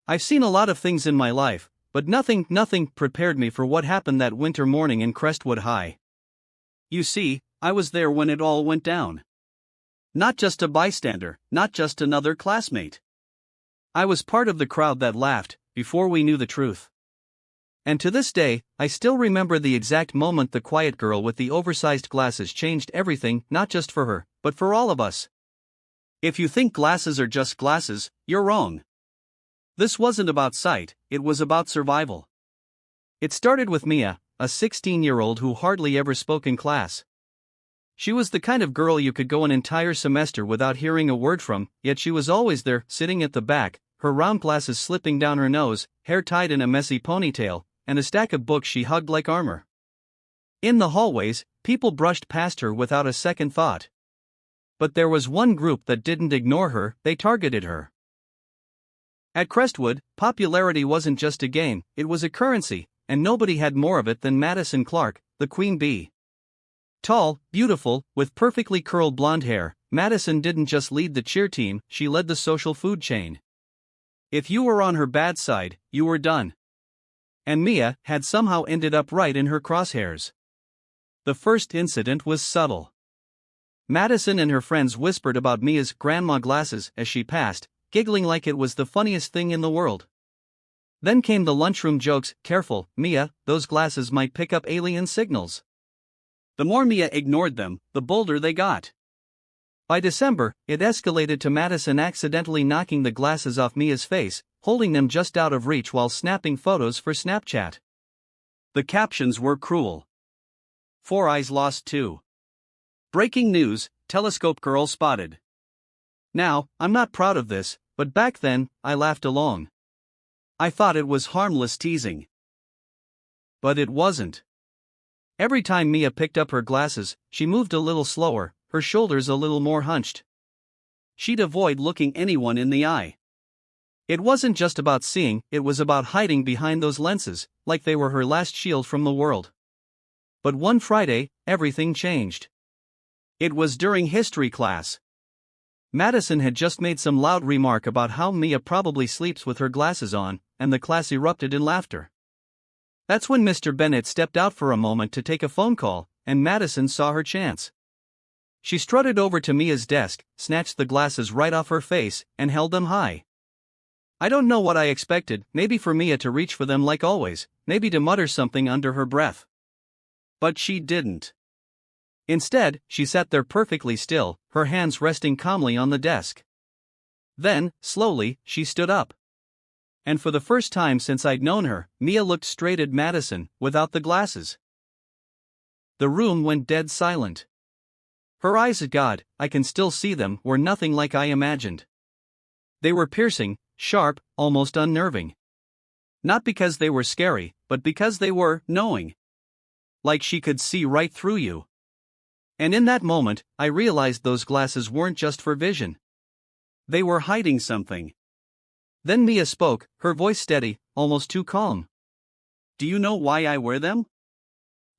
I've seen a lot of things in my life, but nothing prepared me for what happened that winter morning in Crestwood High. You see, I was there when it all went down. Not just a bystander, not just another classmate. I was part of the crowd that laughed before we knew the truth. And to this day, I still remember the exact moment the quiet girl with the oversized glasses changed everything, not just for her, but for all of us. If you think glasses are just glasses, you're wrong. This wasn't about sight, it was about survival. It started with Mia, a 16-year-old who hardly ever spoke in class. She was the kind of girl you could go an entire semester without hearing a word from, yet she was always there, sitting at the back, her round glasses slipping down her nose, hair tied in a messy ponytail, and a stack of books she hugged like armor. In the hallways, people brushed past her without a second thought. But there was one group that didn't ignore her, they targeted her. At Crestwood, popularity wasn't just a game, it was a currency, and nobody had more of it than Madison Clark, the queen bee. Tall, beautiful, with perfectly curled blonde hair, Madison didn't just lead the cheer team, she led the social food chain. If you were on her bad side, you were done. And Mia had somehow ended up right in her crosshairs. The first incident was subtle. Madison and her friends whispered about Mia's grandma glasses as she passed, giggling like it was the funniest thing in the world. Then came the lunchroom jokes, "Careful, Mia, those glasses might pick up alien signals." The more Mia ignored them, the bolder they got. By December, it escalated to Madison accidentally knocking the glasses off Mia's face, holding them just out of reach while snapping photos for Snapchat. The captions were cruel. "Four eyes lost too." "Breaking news, telescope girl spotted." Now, I'm not proud of this, but back then, I laughed along. I thought it was harmless teasing. But it wasn't. Every time Mia picked up her glasses, she moved a little slower, her shoulders a little more hunched. She'd avoid looking anyone in the eye. It wasn't just about seeing, it was about hiding behind those lenses, like they were her last shield from the world. But one Friday, everything changed. It was during history class. Madison had just made some loud remark about how Mia probably sleeps with her glasses on, and the class erupted in laughter. That's when Mr. Bennett stepped out for a moment to take a phone call, and Madison saw her chance. She strutted over to Mia's desk, snatched the glasses right off her face, and held them high. I don't know what I expected, maybe for Mia to reach for them like always, maybe to mutter something under her breath. But she didn't. Instead, she sat there perfectly still, her hands resting calmly on the desk. Then, slowly, she stood up. And for the first time since I'd known her, Mia looked straight at Madison, without the glasses. The room went dead silent. Her eyes, God, I can still see them, were nothing like I imagined. They were piercing, sharp, almost unnerving. Not because they were scary, but because they were knowing. Like she could see right through you. And in that moment, I realized those glasses weren't just for vision. They were hiding something. Then Mia spoke, her voice steady, almost too calm. "Do you know why I wear them?"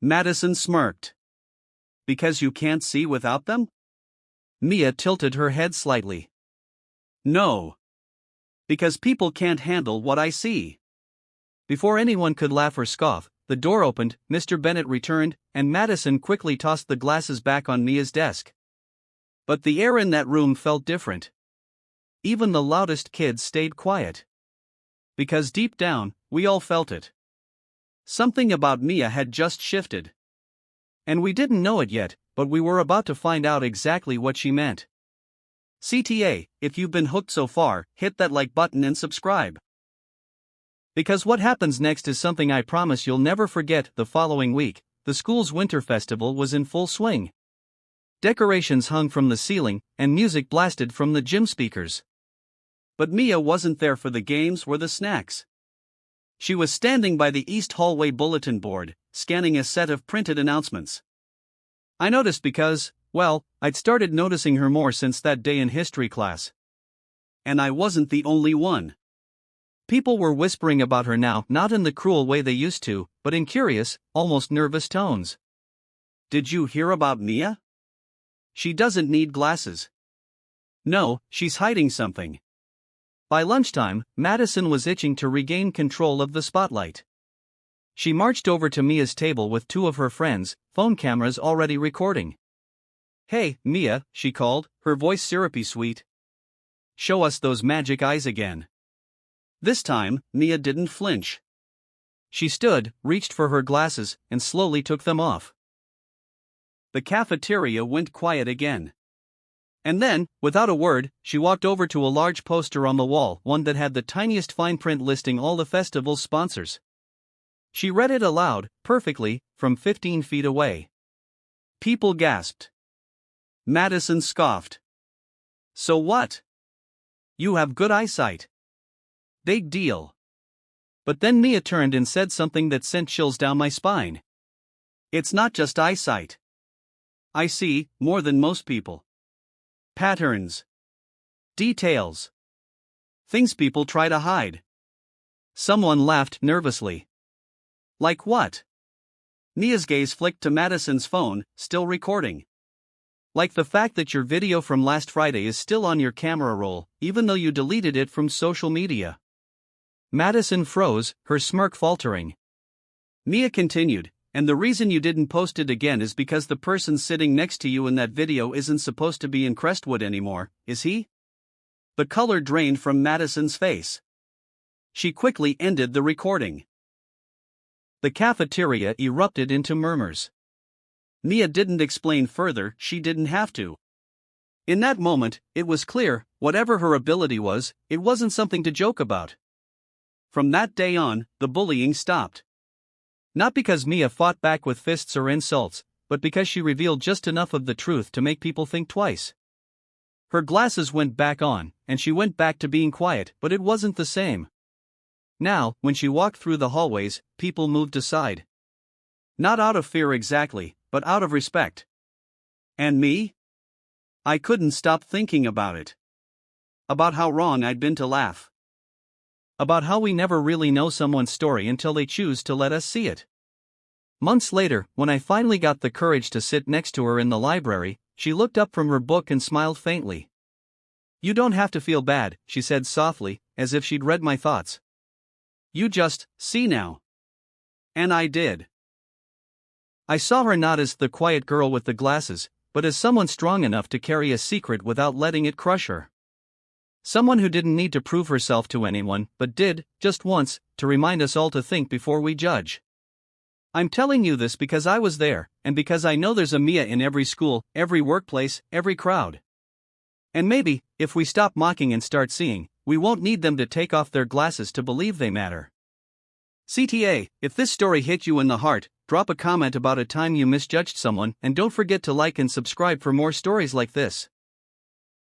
Madison smirked. "Because you can't see without them?" Mia tilted her head slightly. "No. Because people can't handle what I see." Before anyone could laugh or scoff, the door opened, Mr. Bennett returned, and Madison quickly tossed the glasses back on Mia's desk. But the air in that room felt different. Even the loudest kids stayed quiet. Because deep down, we all felt it. Something about Mia had just shifted. And we didn't know it yet, but we were about to find out exactly what she meant. CTA, if you've been hooked so far, hit that like button and subscribe. Because what happens next is something I promise you'll never forget. The following week, the school's winter festival was in full swing. Decorations hung from the ceiling, and music blasted from the gym speakers. But Mia wasn't there for the games or the snacks. She was standing by the East Hallway bulletin board, scanning a set of printed announcements. I noticed because, well, I'd started noticing her more since that day in history class. And I wasn't the only one. People were whispering about her now, not in the cruel way they used to, but in curious, almost nervous tones. "Did you hear about Mia? She doesn't need glasses. No, she's hiding something." By lunchtime, Madison was itching to regain control of the spotlight. She marched over to Mia's table with two of her friends, phone cameras already recording. "Hey, Mia," she called, her voice syrupy sweet. "Show us those magic eyes again." This time, Mia didn't flinch. She stood, reached for her glasses, and slowly took them off. The cafeteria went quiet again. And then, without a word, she walked over to a large poster on the wall, one that had the tiniest fine print listing all the festival's sponsors. She read it aloud, perfectly, from 15 feet away. People gasped. Madison scoffed. "So what? You have good eyesight. Big deal." But then Mia turned and said something that sent chills down my spine. "It's not just eyesight. I see more than most people. Patterns. Details. Things people try to hide." Someone laughed nervously. "Like what?" Mia's gaze flicked to Madison's phone, still recording. "Like the fact that your video from last Friday is still on your camera roll, even though you deleted it from social media." Madison froze, her smirk faltering. Mia continued, "And the reason you didn't post it again is because the person sitting next to you in that video isn't supposed to be in Crestwood anymore, is he?" The color drained from Madison's face. She quickly ended the recording. The cafeteria erupted into murmurs. Mia didn't explain further, she didn't have to. In that moment, it was clear, whatever her ability was, it wasn't something to joke about. From that day on, the bullying stopped. Not because Mia fought back with fists or insults, but because she revealed just enough of the truth to make people think twice. Her glasses went back on, and she went back to being quiet, but it wasn't the same. Now, when she walked through the hallways, people moved aside. Not out of fear exactly, but out of respect. And me? I couldn't stop thinking about it. About how wrong I'd been to laugh. About how we never really know someone's story until they choose to let us see it. Months later, when I finally got the courage to sit next to her in the library, she looked up from her book and smiled faintly. "You don't have to feel bad," she said softly, as if she'd read my thoughts. "You just see now." And I did. I saw her not as the quiet girl with the glasses, but as someone strong enough to carry a secret without letting it crush her. Someone who didn't need to prove herself to anyone, but did, just once, to remind us all to think before we judge. I'm telling you this because I was there, and because I know there's a Mia in every school, every workplace, every crowd. And maybe, if we stop mocking and start seeing, we won't need them to take off their glasses to believe they matter. CTA, if this story hit you in the heart, drop a comment about a time you misjudged someone, and don't forget to like and subscribe for more stories like this.